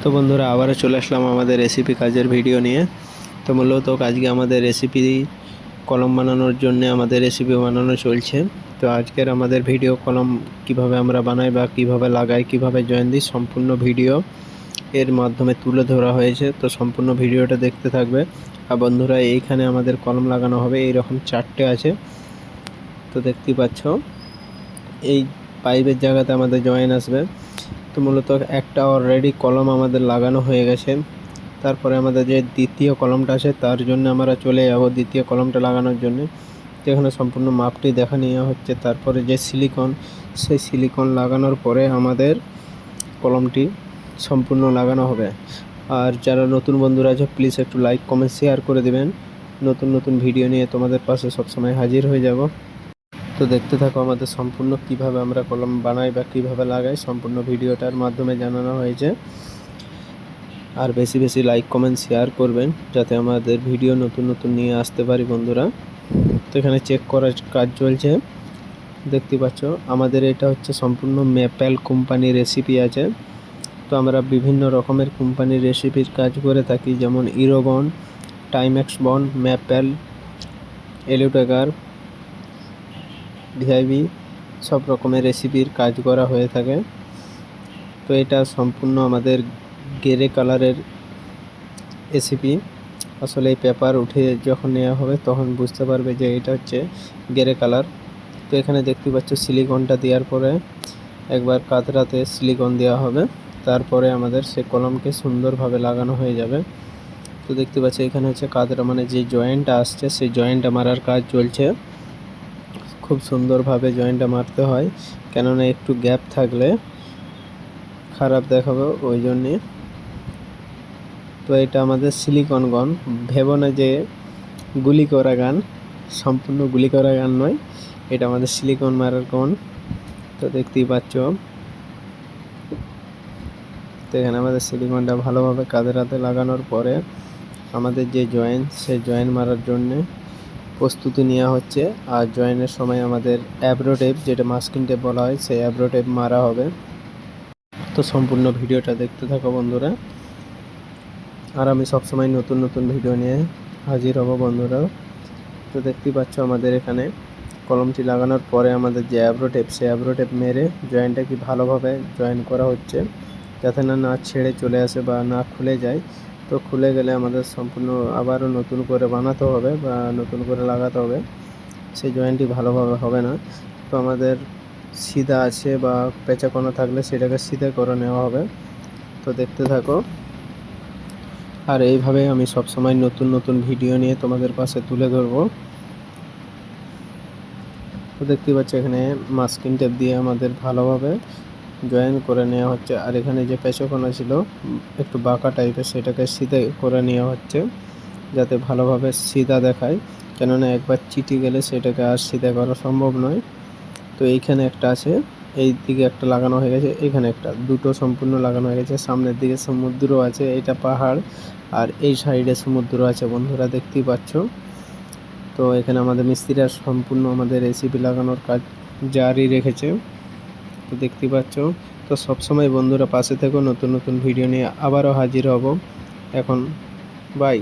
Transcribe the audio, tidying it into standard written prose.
তো বন্ধুরা আবারও চলে আসলাম আমাদের রেসিপি কাজের ভিডিও নিয়ে। তো মূলত আজকে আমাদের রেসিপি কলম বানানোর জন্য আমাদের রেসিপি বানানো চলছে। তো আজকের আমাদের ভিডিও কলম কিভাবে আমরা বানাই বা কিভাবে লাগাই, কিভাবে জয়েন দিই, সম্পূর্ণ ভিডিও এর মাধ্যমে তুলে ধরা হয়েছে। তো সম্পূর্ণ ভিডিওটা দেখতে থাকবে। আর বন্ধুরা এইখানে আমাদের কলম লাগানো হবে, এইরকম 4টে আছে। তো দেখতেই পাচ্ছ এই পাইপের জায়গাতে আমাদের জয়েন আসবে। তো মূলত একটা অলরেডি কলম আমাদের লাগানো হয়ে গেছে। তারপরে আমাদের যে দ্বিতীয় কলমটা আছে তার জন্য আমরা চলে যাব দ্বিতীয় কলমটা লাগানোর জন্য। যেখানে সম্পূর্ণ মাপটি দেখা নেওয়া হচ্ছে। তারপরে যে সিলিকন, সেই সিলিকন লাগানোর পরে আমাদের কলমটি সম্পূর্ণ লাগানো হবে। আর যারা নতুন বন্ধুরা আছে প্লিজ একটু লাইক কমেন্ট শেয়ার করে দেবেন। নতুন নতুন ভিডিও নিয়ে তোমাদের পাশে সবসময় হাজির হয়ে যাব। তো দেখতে থাকো আমাদের সম্পূর্ণ কিভাবে আমরা কলম বানাই বা কিভাবে লাগাই, সম্পূর্ণ ভিডিওটার মাধ্যমে জানানো হয়েছে। আর বেশি বেশি লাইক কমেন্ট শেয়ার করবেন যাতে আমাদের ভিডিও নতুন নতুন নিয়ে আসতে পারি বন্ধুরা। তো এখানে চেক করার কাজ চলছে, দেখতে পাচ্ছ। আমাদের এটা হচ্ছে সম্পূর্ণ ম্যাপেল কোম্পানির রেসিপি আছে। তো আমরা বিভিন্ন রকমের কোম্পানির রেসিপির কাজ করে থাকি, যেমন ইরোবন, টাইমেক্স বন, ম্যাপেল, এলিউটেকার, ভিআইবি, সব রকমের রেসিপির কাজ করা হয়ে থাকে। তো এটা সম্পূর্ণ আমাদের গ্রে কালারের রেসিপি। আসলে এই পেপার উঠে যখন নেওয়া হবে তখন বুঝতে পারবে যে এটা হচ্ছে গ্রে কালার। তো এখানে দেখতে পাচ্ছ সিলিকনটা দেওয়ার পরে একবার কাতরাতে সিলিকন দেওয়া হবে, তারপরে আমাদের সে কলমকে সুন্দরভাবে লাগানো হয়ে যাবে। তো দেখতে পাচ্ছ এখানে হচ্ছে কাতরা মানে যে জয়েন্টটা আসছে সেই জয়েন্টটা মারার কাজ চলছে। খুব সুন্দরভাবে জয়েন্টটা মারতে হয়, কেননা একটু গ্যাপ থাকলে খারাপ দেখাবে, ওই জন্যে। তো এটা আমাদের সিলিকন গন, ভেবো না যে গুলি করা গান, সম্পূর্ণ গুলি করা গান নয়, এটা আমাদের সিলিকন মারার গন। তো দেখতেই পাচ্ছ। তো এখানে আমাদের সিলিকনটা ভালোভাবে কাঁধে হাতে লাগানোর পরে আমাদের যে জয়েন্ট, সেই জয়েন্ট মারার জন্যে প্রস্তুতি নেওয়া হচ্ছে। আর জয়েনের সময় আমাদের অ্যাব্রো টেপ, যেটা মাস্কিং টেপ বলা হয়, সেই অ্যাব্রো টেপ মারা হবে। তো সম্পূর্ণ ভিডিওটা দেখতে থাকো বন্ধুরা। আর আমি সবসময় নতুন নতুন ভিডিও নিয়ে হাজির হব বন্ধুরা। তো দেখতেই পাচ্ছ আমাদের এখানে কলমটি লাগানোর পরে আমাদের যে অ্যাব্রো টেপ, সেই অ্যাব্রো টেপ মেরে জয়েন্টটা কি ভালোভাবে জয়েন করা হচ্ছে, যাতে না ছেড়ে চলে আসে বা না খুলে যায়। তো খুলে গেলে আমাদের সম্পূর্ণ আবারও নতুন করে বানাতে হবে বা নতুন করে লাগাতে হবে, সেই জয়েন্টটি ভালোভাবে হবে না। তো আমাদের সিধা আছে বা পেঁচাকোনা থাকলে সেটাকে সিধা করে নেওয়া হবে। তো দেখতে থাকো। আর এইভাবে আমি সবসময় নতুন নতুন ভিডিও নিয়ে তোমাদের পাশে তুলে ধরবো। তো দেখতে পাচ্ছি এখানে মাস্কিং টেপ দিয়ে আমাদের ভালোভাবে জয়েন করে নেওয়া হচ্ছে। আর এখানে যে পেঁচাকোনা ছিল একটু বাঁকা টাইপের, সেটাকে সিধা করে নেওয়া হচ্ছে যাতে ভালোভাবে সিধা দেখায়, কেননা একবার চিটে গেলে সেটাকে আর সিধা করা সম্ভব নয়। তো এইখানে একটা আছে, এই দিকে একটা লাগানো হয়ে গেছে, এখানে একটা, দুটো সম্পূর্ণ লাগানো হয়ে গেছে। সামনের দিকে সমুদ্র আছে, এটা পাহাড়, আর এই সাইডে সমুদ্র আছে বন্ধুরা, দেখতেই পাচ্ছ। তো এখানে আমাদের মিস্ত্রিরা সম্পূর্ণ আমাদের রেসিপি লাগানোর কাজ জারি রেখেছে, তো দেখতেই পাচ্ছ। তো সবসময় বন্ধুরা পাশে থেকো, নতুন নতুন ভিডিও নিয়ে আবারও হাজির হব। এখন বাই।